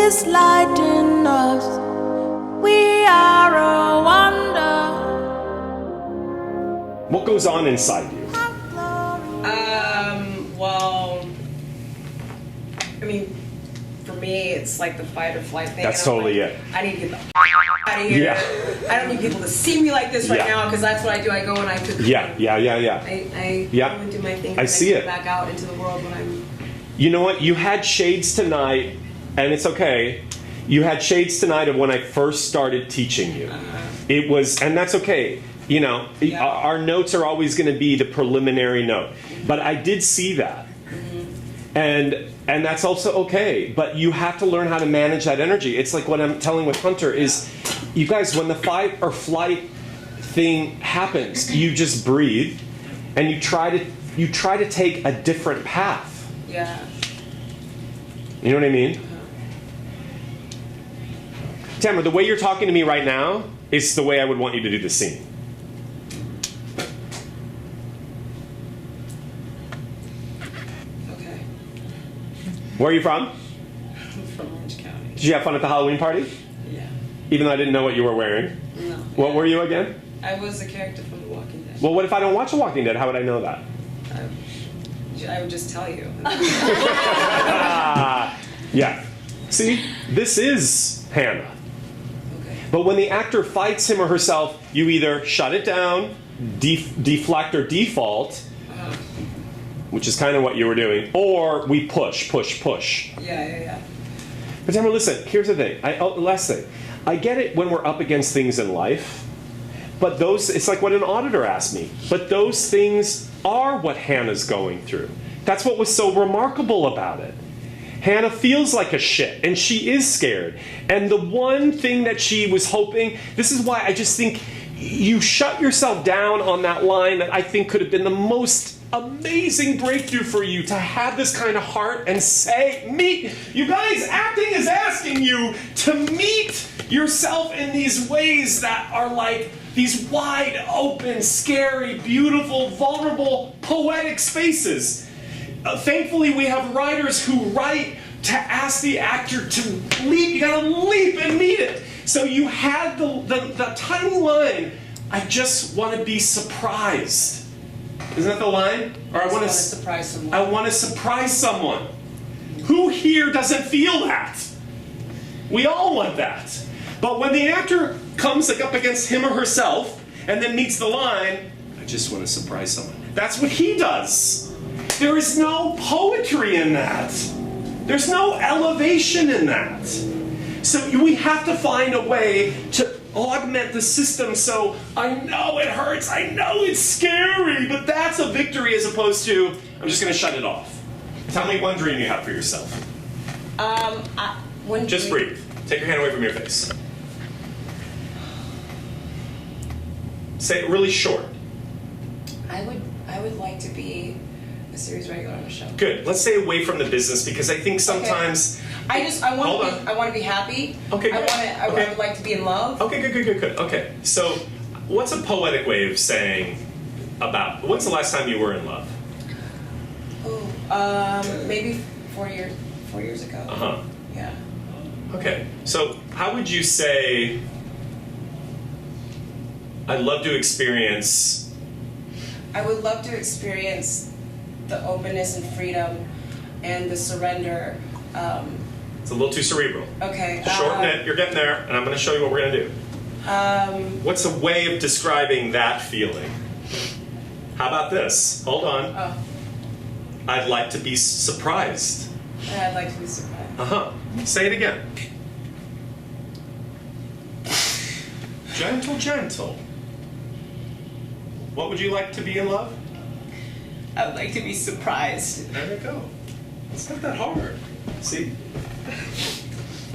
is light in us. We are a wonder. What goes on inside you? Well, I mean, for me, it's like the fight or flight thing. That's totally it. I need to get the out of here. Yeah. I don't need people to see me like this right now, because that's what I do. I go and I cook. Yeah. I go and do my thing. I see it. Back out into the world when I'm. You know what? You had shades tonight, and it's okay. You had shades tonight of when I first started teaching you. It was, and that's okay. You know, our notes are always going to be the preliminary note. But I did see that. And that's also okay. But you have to learn how to manage that energy. It's like what I'm telling with Hunter is, you guys, when the fight or flight thing happens, you just breathe and you try to take a different path. Yeah. You know what I mean? Tamara, the way you're talking to me right now is the way I would want you to do the scene. Okay. Where are you from? I'm from Orange County. Did you have fun at the Halloween party? Yeah. Even though I didn't know what you were wearing? No. What were you again? I was a character from The Walking Dead. Well, what if I don't watch The Walking Dead? How would I know that? I would just tell you. Yeah. See? This is Hannah. Okay. But when the actor fights him or herself, you either shut it down, deflect or default, which is kind of what you were doing, or we push. Yeah. But Tamara, listen, here's the thing. Last thing. I get it when we're up against things in life, but it's like what an auditor asked me. But those things are what Hannah's going through. That's what was so remarkable about it. Hannah feels like a shit, and she is scared. And the one thing that she was hoping, this is why I just think you shut yourself down on that line that I think could have been the most amazing breakthrough for you, to have this kind of heart and say, you guys, acting is asking you to meet yourself in these ways that are like these wide open, scary, beautiful, vulnerable, poetic spaces. Thankfully, we have writers who write to ask the actor to leap. You gotta leap and meet it. So you had the tiny line, I just want to be surprised. Isn't that the line? Or I want to surprise someone. I want to surprise someone. Who here doesn't feel that? We all want that. But when the actor comes up against him or herself and then meets the line, I just want to surprise someone. That's what he does. There is no poetry in that. There's no elevation in that. So we have to find a way to augment the system so I know it hurts, I know it's scary, but that's a victory as opposed to, I'm just going to shut it off. Tell me one dream you have for yourself. Just breathe. Take your hand away from your face. Say it really short. I would like to be a series regular on a show. Good. Let's stay away from the business because I think sometimes. Okay. I want to be happy. Okay. Good. I would like to be in love. Okay. Good. Okay. So, what's a poetic way of saying about? When's the last time you were in love? Oh, maybe 4 years ago. Yeah. Okay. So, how would you say? I'd love to experience. I would love to experience the openness and freedom and the surrender. It's a little too cerebral. Okay. Shorten it. You're getting there, and I'm going to show you what we're going to do. What's a way of describing that feeling? How about this? Hold on. Oh. I'd like to be surprised. I'd like to be surprised. Say it again. Gentle. What would you like to be in love? I would like to be surprised. There you go. It's not that hard. See?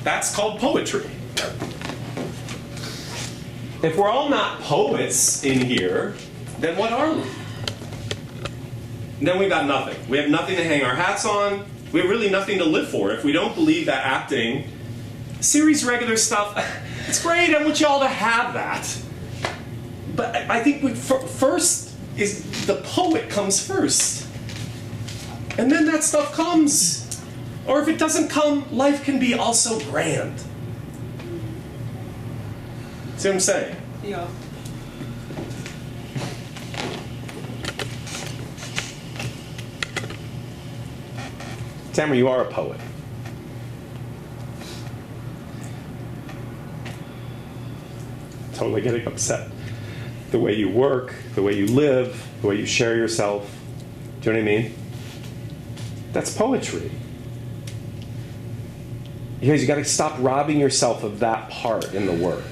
That's called poetry. If we're all not poets in here, then what are we? Then we've got nothing. We have nothing to hang our hats on. We have really nothing to live for if we don't believe that acting, series regular stuff, it's great. I want you all to have that. But I think first is the poet comes first. And then that stuff comes. Or if it doesn't come, life can be also grand. See what I'm saying? Yeah. Tamara, you are a poet. Totally getting upset. The way you work, the way you live, the way you share yourself. Do you know what I mean? That's poetry. Because you got to stop robbing yourself of that part in the work.